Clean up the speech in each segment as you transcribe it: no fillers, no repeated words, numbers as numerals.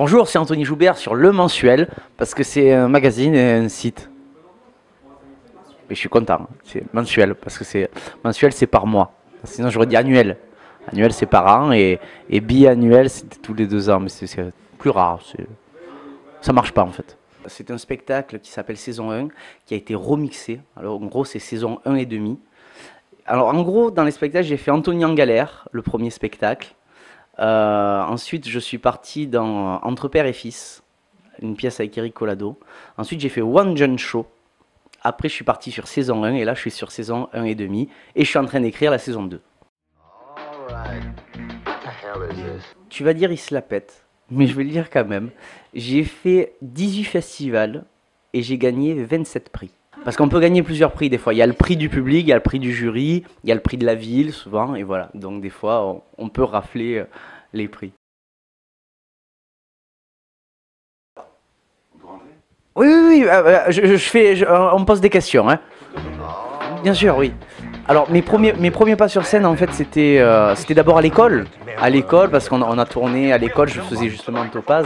Bonjour, c'est Anthony Joubert sur Le Mensuel, parce que c'est un magazine et un site. Mais je suis content, c'est mensuel, parce que c'est mensuel, c'est par mois. Sinon, j'aurais dit annuel. Annuel, c'est par an, et biannuel, c'est tous les 2 ans, mais c'est plus rare. Ça marche pas, en fait. C'est un spectacle qui s'appelle Saison 1, qui a été remixé. Alors, en gros, c'est saison 1 et demi. Alors, en gros, dans les spectacles, j'ai fait Anthony en galère, le premier spectacle. Ensuite, je suis parti dans Entre père et fils, une pièce avec Eric Collado. Ensuite, j'ai fait One John Show. Après, je suis parti sur saison 1 et là, je suis sur saison 1 et demi. Et je suis en train d'écrire la saison 2. Tu vas dire, il se la pète. Mais je vais le dire quand même. J'ai fait 18 festivals et j'ai gagné 27 prix. Parce qu'on peut gagner plusieurs prix des fois. Il y a le prix du public, il y a le prix du jury, il y a le prix de la ville souvent. Et voilà. Donc des fois, on peut rafler les prix. Oui, oui, oui, on me pose des questions, hein. Bien sûr, oui. Alors, mes premiers pas sur scène, en fait, c'était d'abord à l'école. À l'école, parce qu'on a tourné à l'école, je faisais justement Topaz.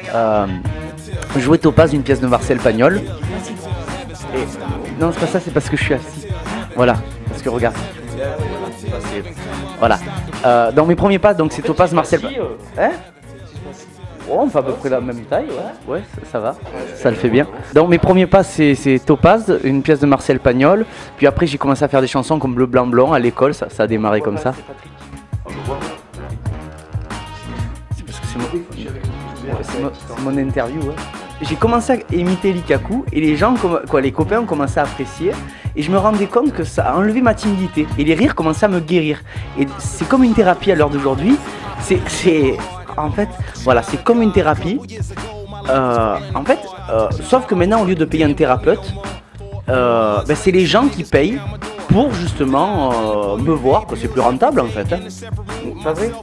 Je jouais Topaz, une pièce de Marcel Pagnol. Et, non, c'est pas ça, c'est parce que je suis assis. Voilà, parce que regarde. Voilà. Dans mes premiers pas, donc c'est Topaz, Marcel Pagnol. Hein? Oh, on fait à peu près la même taille, ouais, ça va, ça le fait bien. Donc mes premiers pas, c'est Topaz, une pièce de Marcel Pagnol. Puis après, j'ai commencé à faire des chansons comme Bleu, Blanc, Blanc à l'école, ça a démarré comme ça. C'est parce que c'est mon interview. Ouais. J'ai commencé à imiter Likaku et les gens, les copains ont commencé à apprécier. Et je me rendais compte que ça a enlevé ma timidité. Et les rires commençaient à me guérir. Et c'est comme une thérapie à l'heure d'aujourd'hui. En fait, voilà, c'est comme une thérapie. Sauf que maintenant, au lieu de payer un thérapeute, c'est les gens qui payent pour justement me voir, que c'est plus rentable en fait. Hein. Pas vrai ?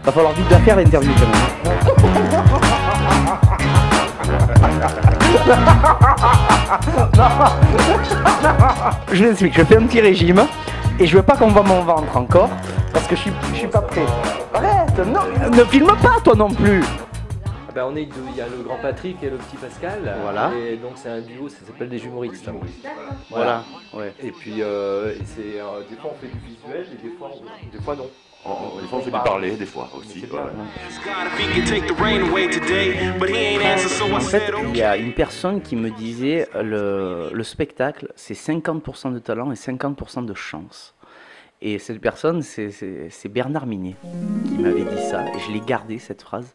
Va falloir vite la faire l'interview quand même. Je vous explique, je fais un petit régime. Et je veux pas qu'on voit mon ventre encore, parce que je suis pas prêt. Arrête, non, ne filme pas toi non plus. Ah ben il y a le grand Patrick et le petit Pascal. Voilà. Et donc c'est un duo, ça s'appelle des humoristes. Voilà. Ouais. Et puis des fois on fait du visuel et des fois non. Des fois on fait du parler, des fois aussi. Ouais. En fait, il y a une personne qui me disait le spectacle, c'est 50% de talent et 50% de chance. Et cette personne, c'est Bernard Minet qui m'avait dit ça. Et je l'ai gardé, cette phrase,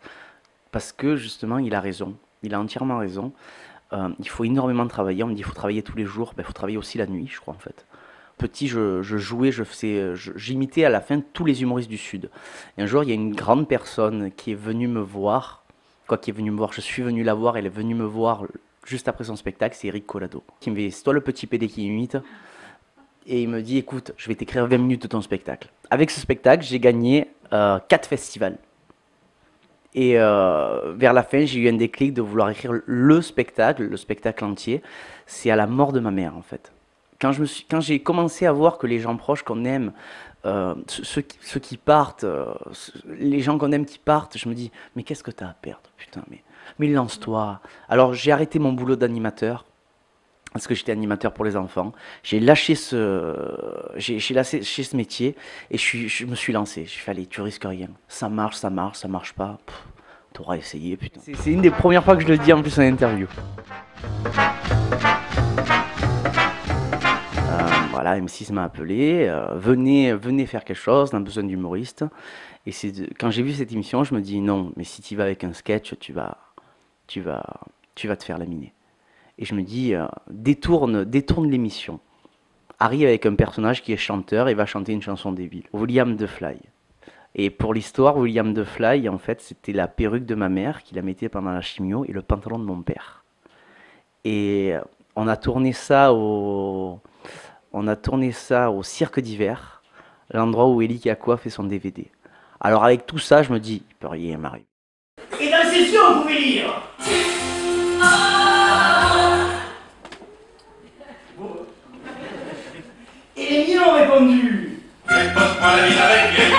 parce que justement, il a raison. Il a entièrement raison. Il faut énormément travailler. On me dit qu'il faut travailler tous les jours. Il faut travailler aussi la nuit, je crois, en fait. Petit, je jouais, j'imitais à la fin tous les humoristes du Sud. Et un jour, il y a une grande personne qui est venue me voir. Je suis venu la voir, elle est venue me voir juste après son spectacle, c'est Eric Collado. Qui me dit, c'est toi le petit PD qui imite. Et il me dit, écoute, je vais t'écrire 20 minutes de ton spectacle. Avec ce spectacle, j'ai gagné 4 festivals. Et vers la fin, j'ai eu un déclic de vouloir écrire le spectacle entier. C'est à la mort de ma mère, en fait. Quand j'ai commencé à voir que les gens proches qu'on aime, ceux qui partent, les gens qu'on aime qui partent, je me dis, mais qu'est-ce que t'as à perdre, putain, mais lance-toi. Alors j'ai arrêté mon boulot d'animateur, parce que j'étais animateur pour les enfants. J'ai lâché ce métier et je me suis lancé. J'ai fait, allez, tu risques rien. Ça marche pas. T'auras essayé, putain. C'est une des premières fois que je le dis en plus en interview. Voilà, M6 m'a appelé, venez faire quelque chose, on a besoin d'humoristes. Et quand j'ai vu cette émission, je me dis non, mais si tu vas avec un sketch, tu vas te faire laminer. Et je me dis, détourne l'émission. Arrive avec un personnage qui est chanteur et va chanter une chanson débile. William DeFly. Et pour l'histoire, William DeFly, en fait, c'était la perruque de ma mère qui la mettait pendant la chimio et le pantalon de mon père. Et on a tourné ça au Cirque d'Hiver, l'endroit où Eli Kakwa fait son DVD. Alors avec tout ça, je me dis, il peut rien m'arriver. Et dans la session, vous pouvez lire. Et les miens ont répondu. Faites pas la ville avec les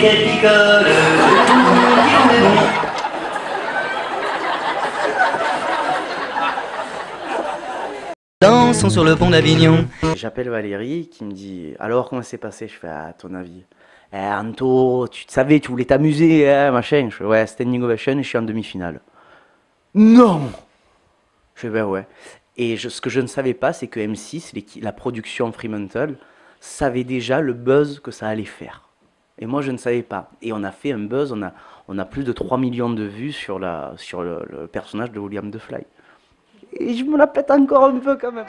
et qu'elle picole, qui en est bon. Dansons sur le pont d'Avignon. J'appelle Valérie qui me dit alors comment c'est passé? Je fais à ton avis. Anto, tu te savais, tu voulais t'amuser, hein, machin. Je fais ouais, standing ovation et je suis en demi-finale. Non! Je fais ben ouais. Et ce que je ne savais pas, c'est que M6, la production Fremantle, savait déjà le buzz que ça allait faire. Et moi je ne savais pas. Et on a fait un buzz, on a plus de 3 millions de vues sur le personnage de William Dufly. Et je me la pète encore un peu quand même.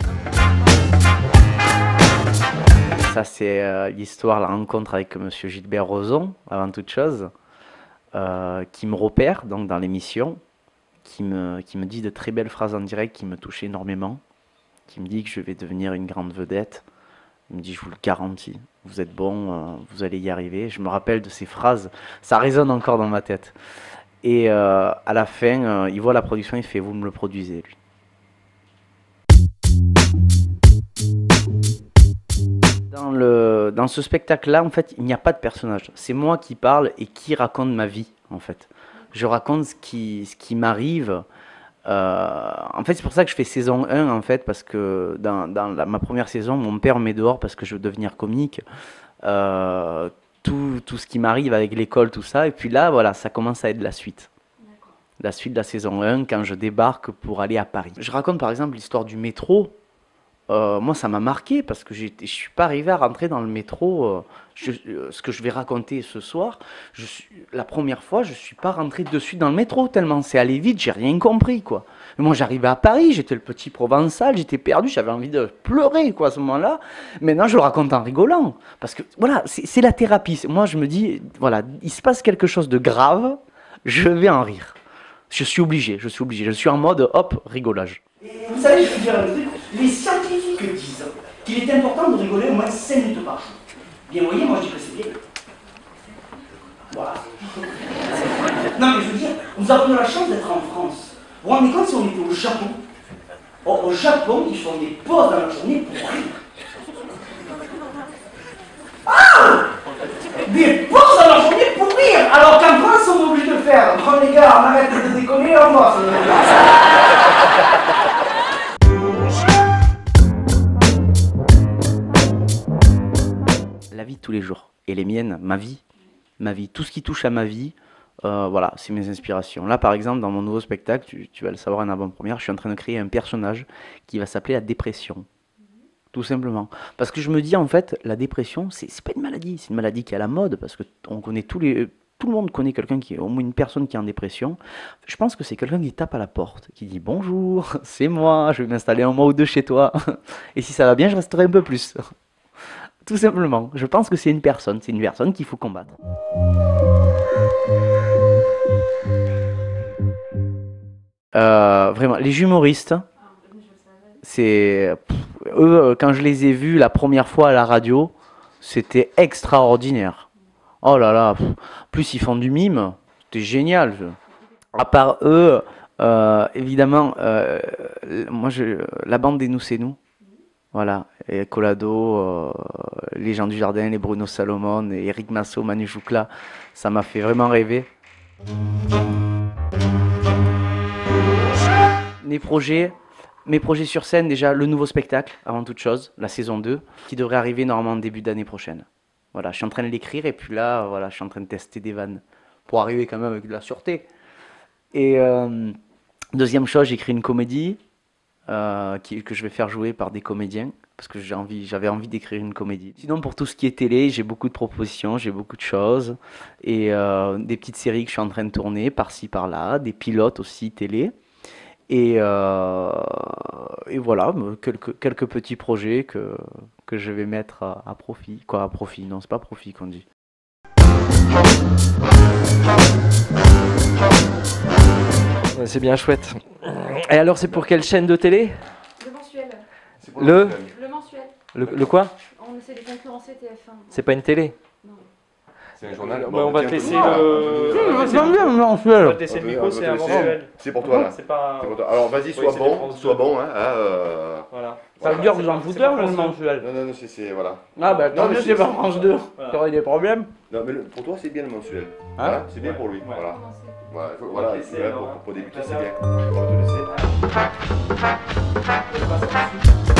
Ça c'est l'histoire, la rencontre avec monsieur Gilbert Rozon, avant toute chose, qui me repère donc dans l'émission, qui me dit de très belles phrases en direct qui me touchent énormément, qui me dit que je vais devenir une grande vedette. Il me dit je vous le garantis, vous êtes bon, vous allez y arriver. Je me rappelle de ces phrases, ça résonne encore dans ma tête. Et à la fin, il voit la production, il fait vous me le produisez lui. Dans ce spectacle-là, en fait, il n'y a pas de personnage. C'est moi qui parle et qui raconte ma vie, en fait. Je raconte ce qui m'arrive. En fait, c'est pour ça que je fais saison 1, en fait, parce que dans ma première saison, mon père me met dehors parce que je veux devenir comique. Tout ce qui m'arrive avec l'école, tout ça. Et puis là, voilà, ça commence à être la suite. La suite de la saison 1, quand je débarque pour aller à Paris. Je raconte, par exemple, l'histoire du métro. Moi, ça m'a marqué parce que je suis pas arrivé à rentrer dans le métro. Ce que je vais raconter ce soir, la première fois, je suis pas rentré de suite dans le métro tellement c'est allé vite, j'ai rien compris, quoi. Mais moi, j'arrivais à Paris, j'étais le petit provençal, j'étais perdu, j'avais envie de pleurer, quoi, à ce moment-là. Maintenant, je le raconte en rigolant parce que voilà, c'est la thérapie. Moi, je me dis, voilà, il se passe quelque chose de grave, je vais en rire. Je suis obligé, je suis en mode hop, rigolage. Et vous savez, je vais vous dire un truc, les scientifiques disent qu'il est important de rigoler au moins 5 minutes par jour. Bien, vous voyez, moi je dis que c'est bien. Voilà. Non, mais je veux dire, nous avons de la chance d'être en France. Vous vous rendez compte si on était au Japon? Au Japon, ils font des pauses dans la journée pour rire. Ah! Des pauses dans la journée pour rire! Alors qu'en France, on est obligé de faire. Oh les gars, on arrête de déconner, on va. La vie de tous les jours. Et les miennes, ma vie. Tout ce qui touche à ma vie, voilà, c'est mes inspirations. Là, par exemple, dans mon nouveau spectacle, tu vas le savoir en avant-première, je suis en train de créer un personnage qui va s'appeler la dépression. Tout simplement. Parce que je me dis, en fait, la dépression, c'est pas une maladie. C'est une maladie qui est à la mode, parce que on connaît tout le monde connaît quelqu'un qui est, au moins une personne qui est en dépression. Je pense que c'est quelqu'un qui tape à la porte, qui dit bonjour, c'est moi, je vais m'installer un mois ou deux chez toi. Et si ça va bien, je resterai un peu plus. Tout simplement. Je pense que c'est une personne qu'il faut combattre. Vraiment, les humoristes, c'est eux, quand je les ai vus la première fois à la radio, c'était extraordinaire. Oh là là, plus ils font du mime, c'était génial. À part eux, évidemment, moi, la bande des Nous c'est nous. Voilà, et Collado, les gens du jardin, les Bruno Salomon, et Eric Massot, Manu Joucla, ça m'a fait vraiment rêver. Mes projets sur scène, déjà le nouveau spectacle, avant toute chose, la saison 2, qui devrait arriver normalement début d'année prochaine. Voilà, je suis en train de l'écrire et puis là, voilà, je suis en train de tester des vannes pour arriver quand même avec de la sûreté. Et deuxième chose, j'écris une comédie. Que je vais faire jouer par des comédiens parce que j'avais envie d'écrire une comédie. Sinon pour tout ce qui est télé, j'ai beaucoup de propositions, j'ai beaucoup de choses et des petites séries que je suis en train de tourner par-ci par-là, des pilotes aussi télé et voilà quelques petits projets que je vais mettre à profit. Quoi à profit? Non, c'est pas profit qu'on dit. Ouais, c'est bien chouette. Et alors, c'est pour quelle chaîne de télé? Le mensuel. Le mensuel. Le quoi? On essaie de concurrencer TF1. C'est pas une télé? Non. C'est un journal. Bah, on va te laisser tiens, le. J'aime bien le On va mensuel. te laisser le On micro, va c'est te un laisser. mensuel. C'est pour toi là. C'est pas. C'est pour toi. Alors vas-y, sois c'était bon, France sois deux. bon. Hein, Voilà. Ça veut dire que j'en foutais le mensuel. Non, non, c'est voilà. Ah bah tant Non, mais mieux, c'est pas France 2. Voilà. T'aurais des problèmes. Non, mais pour toi, c'est bien le mensuel. Hein Voilà, c'est bien Ouais. pour lui. Ouais. Voilà. Voilà, On va voilà, te laisser, voilà, alors, pour débuter, hein. c'est bien. On va te laisser. On va te laisser.